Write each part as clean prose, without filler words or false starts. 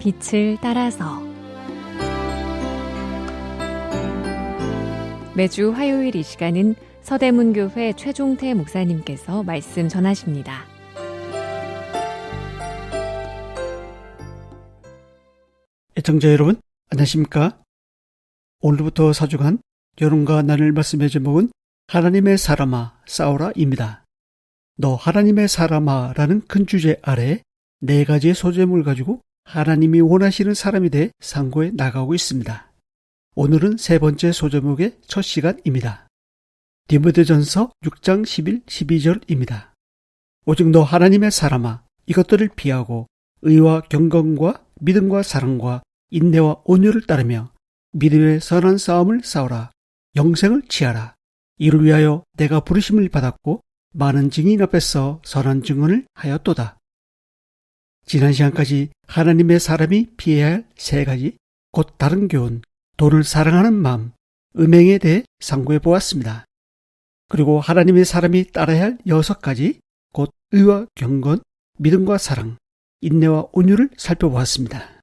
빛을 따라서 매주 화요일 이 시간은 서대문교회 최종태 목사님께서 말씀 전하십니다. 애청자 여러분, 안녕하십니까? 오늘부터 4주간 여러분과 나눌 말씀의 제목은 하나님의 사람아 싸우라입니다. 너 하나님의 사람아 라는 큰 주제 아래 4가지의 소제목을 가지고 하나님이 원하시는 사람에 대해 상고해 나가고 있습니다. 오늘은 3번째 소제목의 첫 시간입니다. 디모데전서 6장 11, 12절입니다. 오직 너 하나님의 사람아 이것들을 피하고 의와 경건과 믿음과 사랑과 인내와 온유를 따르며 믿음의 선한 싸움을 싸우라. 영생을 취하라. 이를 위하여 내가 부르심을 받았고 많은 증인 앞에서 선한 증언을 하였도다. 지난 시간까지 하나님의 사람이 피해야 할 3가지 곧 다른 교훈, 돈을 사랑하는 마음, 음행에 대해 상고해 보았습니다. 그리고 하나님의 사람이 따라야 할 6가지 곧 의와 경건, 믿음과 사랑, 인내와 온유를 살펴보았습니다.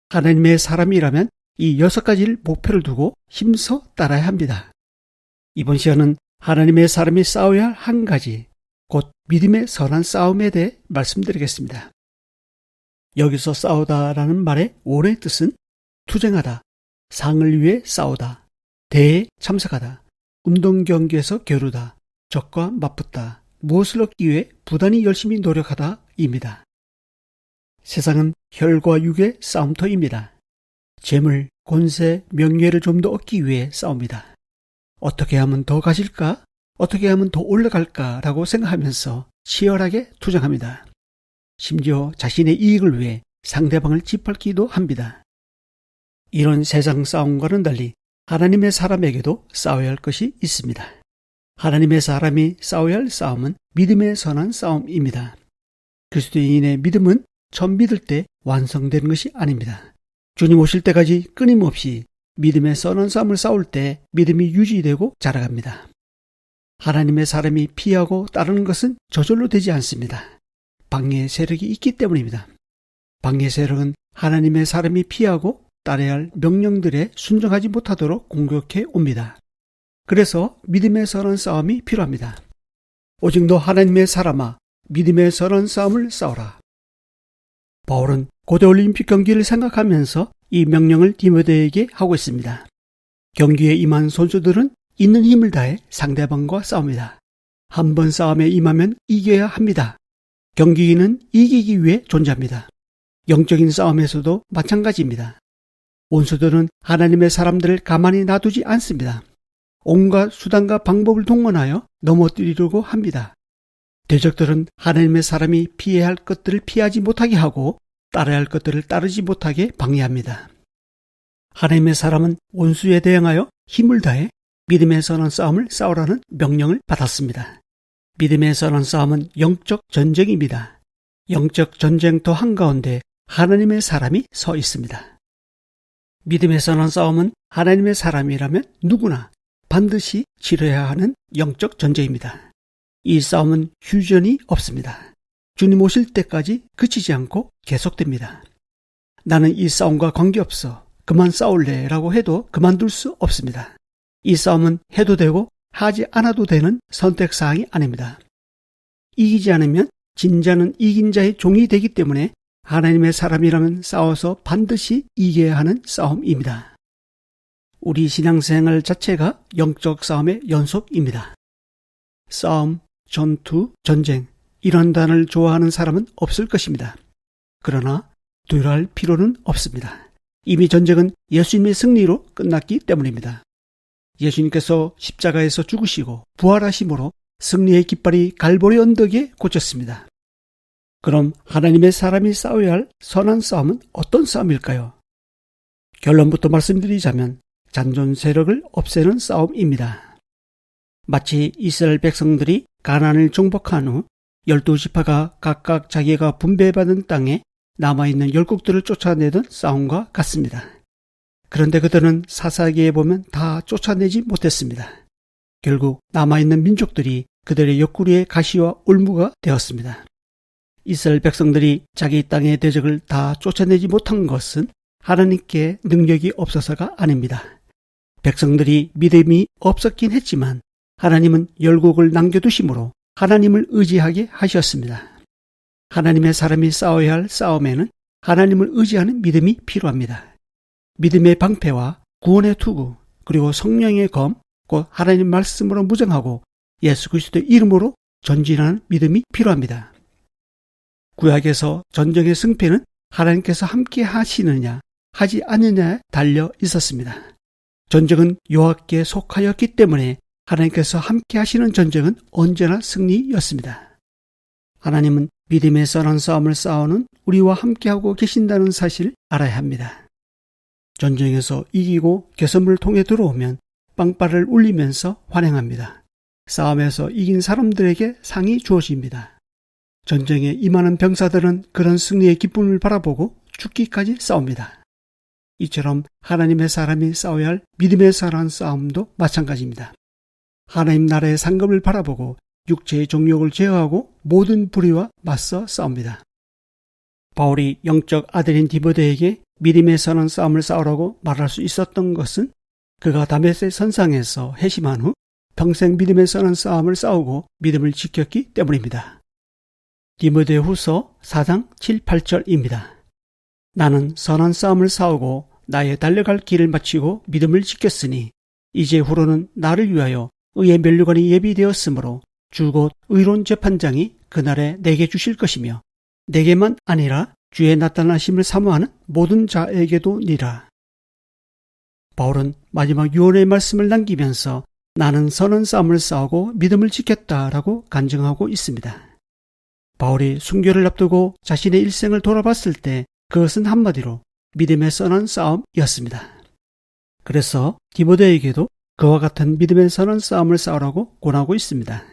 하나님의 사람이라면 이 6가지를 목표를 두고 힘써 따라야 합니다. 이번 시간은 하나님의 사람이 싸워야 할 한 가지, 곧 믿음의 선한 싸움에 대해 말씀드리겠습니다. 여기서 싸우다라는 말의 원어의 뜻은 투쟁하다, 상을 위해 싸우다, 대회에 참석하다, 운동 경기에서 겨루다, 적과 맞붙다, 무엇을 얻기 위해 부단히 열심히 노력하다입니다. 세상은 혈과 육의 싸움터입니다. 재물, 권세, 명예를 좀 더 얻기 위해 싸웁니다. 어떻게 하면 더 가질까? 어떻게 하면 더 올라갈까? 라고 생각하면서 치열하게 투쟁합니다. 심지어 자신의 이익을 위해 상대방을 짓밟기도 합니다. 이런 세상 싸움과는 달리 하나님의 사람에게도 싸워야 할 것이 있습니다. 하나님의 사람이 싸워야 할 싸움은 믿음의 선한 싸움입니다. 그리스도인의 믿음은 처음 믿을 때 완성되는 것이 아닙니다. 주님 오실 때까지 끊임없이 믿음의 선한 싸움을 싸울 때 믿음이 유지되고 자라갑니다. 하나님의 사람이 피하고 따르는 것은 저절로 되지 않습니다. 방해 세력이 있기 때문입니다. 방해 세력은 하나님의 사람이 피하고 따라야 할 명령들에 순종하지 못하도록 공격해 옵니다. 그래서 믿음의 선한 싸움이 필요합니다. 오직 너 하나님의 사람아 믿음의 선한 싸움을 싸우라. 바울은 고대 올림픽 경기를 생각하면서 이 명령을 디모데에게 하고 있습니다. 경기에 임한 선수들은 있는 힘을 다해 상대방과 싸웁니다. 한 번 싸움에 임하면 이겨야 합니다. 경기인은 이기기 위해 존재합니다. 영적인 싸움에서도 마찬가지입니다. 원수들은 하나님의 사람들을 가만히 놔두지 않습니다. 온갖 수단과 방법을 동원하여 넘어뜨리려고 합니다. 대적들은 하나님의 사람이 피해야 할 것들을 피하지 못하게 하고 따라야 할 것들을 따르지 못하게 방해합니다. 하나님의 사람은 원수에 대항하여 힘을 다해 믿음의 선한 싸움을 싸우라는 명령을 받았습니다. 믿음의 선한 싸움은 영적 전쟁입니다. 영적 전쟁터 한가운데 하나님의 사람이 서 있습니다. 믿음의 선한 싸움은 하나님의 사람이라면 누구나 반드시 치러야 하는 영적 전쟁입니다. 이 싸움은 휴전이 없습니다. 주님 오실 때까지 그치지 않고 계속됩니다. 나는 이 싸움과 관계없어 그만 싸울래 라고 해도 그만둘 수 없습니다. 이 싸움은 해도 되고 하지 않아도 되는 선택사항이 아닙니다. 이기지 않으면 진자는 이긴 자의 종이 되기 때문에 하나님의 사람이라면 싸워서 반드시 이겨야 하는 싸움입니다. 우리 신앙생활 자체가 영적 싸움의 연속입니다. 싸움, 전투, 전쟁 이런 단어를 좋아하는 사람은 없을 것입니다. 그러나 두려워할 필요는 없습니다. 이미 전쟁은 예수님의 승리로 끝났기 때문입니다. 예수님께서 십자가에서 죽으시고 부활하심으로 승리의 깃발이 갈보리 언덕에 꽂혔습니다. 그럼 하나님의 사람이 싸워야 할 선한 싸움은 어떤 싸움일까요? 결론부터 말씀드리자면 잔존 세력을 없애는 싸움입니다. 마치 이스라엘 백성들이 가나안을 정복한 후 12지파가 각각 자기가 분배받은 땅에 남아있는 열국들을 쫓아내던 싸움과 같습니다. 그런데 그들은 사사기에 보면 다 쫓아내지 못했습니다. 결국 남아있는 민족들이 그들의 옆구리의 가시와 올무가 되었습니다. 이스라엘 백성들이 자기 땅의 대적을 다 쫓아내지 못한 것은 하나님께 능력이 없어서가 아닙니다. 백성들이 믿음이 없었긴 했지만 하나님은 열국을 남겨두심으로 하나님을 의지하게 하셨습니다. 하나님의 사람이 싸워야 할 싸움에는 하나님을 의지하는 믿음이 필요합니다. 믿음의 방패와 구원의 투구, 그리고 성령의 검, 곧 하나님 말씀으로 무장하고 예수 그리스도의 이름으로 전진하는 믿음이 필요합니다. 구약에서 전쟁의 승패는 하나님께서 함께 하시느냐 하지 않느냐에 달려 있었습니다. 전쟁은 여호와께 속하였기 때문에 하나님께서 함께 하시는 전쟁은 언제나 승리였습니다. 하나님은 믿음의 선한 싸움을 싸우는 우리와 함께하고 계신다는 사실을 알아야 합니다. 전쟁에서 이기고 개선을 통해 들어오면 빵빠를 울리면서 환영합니다. 싸움에서 이긴 사람들에게 상이 주어집니다. 전쟁에 임하는 병사들은 그런 승리의 기쁨을 바라보고 죽기까지 싸웁니다. 이처럼 하나님의 사람이 싸워야 할 믿음의 선한 싸움도 마찬가지입니다. 하나님 나라의 상급을 바라보고 육체의 정욕을 제어하고 모든 불의와 맞서 싸웁니다. 바울이 영적 아들인 디모데에게 믿음의 선한 싸움을 싸우라고 말할 수 있었던 것은 그가 다메섹 선상에서 회심한 후 평생 믿음의 선한 싸움을 싸우고 믿음을 지켰기 때문입니다. 디모데후서 4장 7, 8절입니다. 나는 선한 싸움을 싸우고 나의 달려갈 길을 마치고 믿음을 지켰으니 이제 후로는 나를 위하여 의의 면류관이 예비되었으므로 주 곧 의로운 재판장이 그날에 내게 주실 것이며 내게만 아니라 주의 나타나심을 사모하는 모든 자에게도니라. 바울은 마지막 유언의 말씀을 남기면서 나는 선한 싸움을 싸우고 믿음을 지켰다라고 간증하고 있습니다. 바울이 순교를 앞두고 자신의 일생을 돌아봤을 때 그것은 한마디로 믿음의 선한 싸움이었습니다. 그래서 디모데에게도 그와 같은 믿음의 선한 싸움을 싸우라고 권하고 있습니다.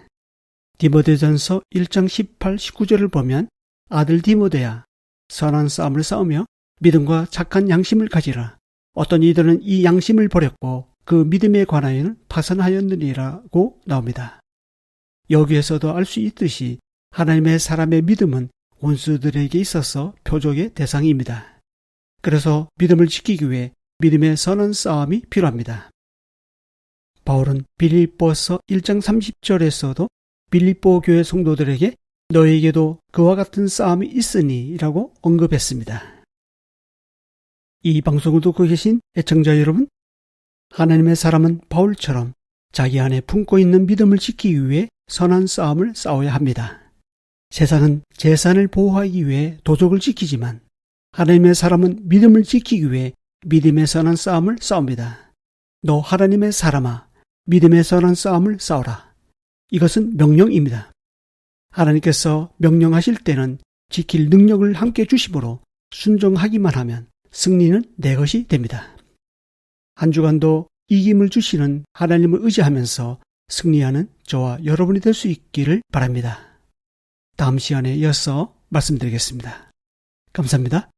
디모데전서 1장 18, 19절을 보면 아들 디모데야 선한 싸움을 싸우며 믿음과 착한 양심을 가지라. 어떤 이들은 이 양심을 버렸고 그 믿음에 관하여는 파선하였느니라고 나옵니다. 여기에서도 알 수 있듯이 하나님의 사람의 믿음은 원수들에게 있어서 표적의 대상입니다. 그래서 믿음을 지키기 위해 믿음의 선한 싸움이 필요합니다. 바울은 빌립보서 1장 30절에서도 빌립보 교회 성도들에게 너에게도 그와 같은 싸움이 있으니 라고 언급했습니다. 이 방송을 듣고 계신 애청자 여러분, 하나님의 사람은 바울처럼 자기 안에 품고 있는 믿음을 지키기 위해 선한 싸움을 싸워야 합니다. 세상은 재산을 보호하기 위해 도적을 지키지만 하나님의 사람은 믿음을 지키기 위해 믿음의 선한 싸움을 싸웁니다. 너 하나님의 사람아, 믿음의 선한 싸움을 싸워라. 이것은 명령입니다. 하나님께서 명령하실 때는 지킬 능력을 함께 주심으로 순종하기만 하면 승리는 내 것이 됩니다. 한 주간도 이김을 주시는 하나님을 의지하면서 승리하는 저와 여러분이 될 수 있기를 바랍니다. 다음 시간에 이어서 말씀드리겠습니다. 감사합니다.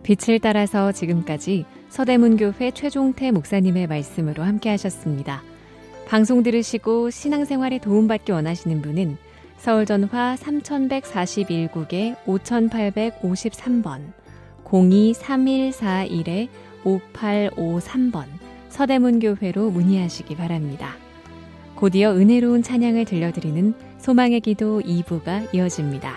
빛을 따라서 지금까지 서대문교회 최종태 목사님의 말씀으로 함께 하셨습니다. 방송 들으시고 신앙생활에 도움받기 원하시는 분은 서울전화 3141국에 5853번 023141-5853번 서대문교회로 문의하시기 바랍니다. 곧이어 은혜로운 찬양을 들려드리는 소망의 기도 2부가 이어집니다.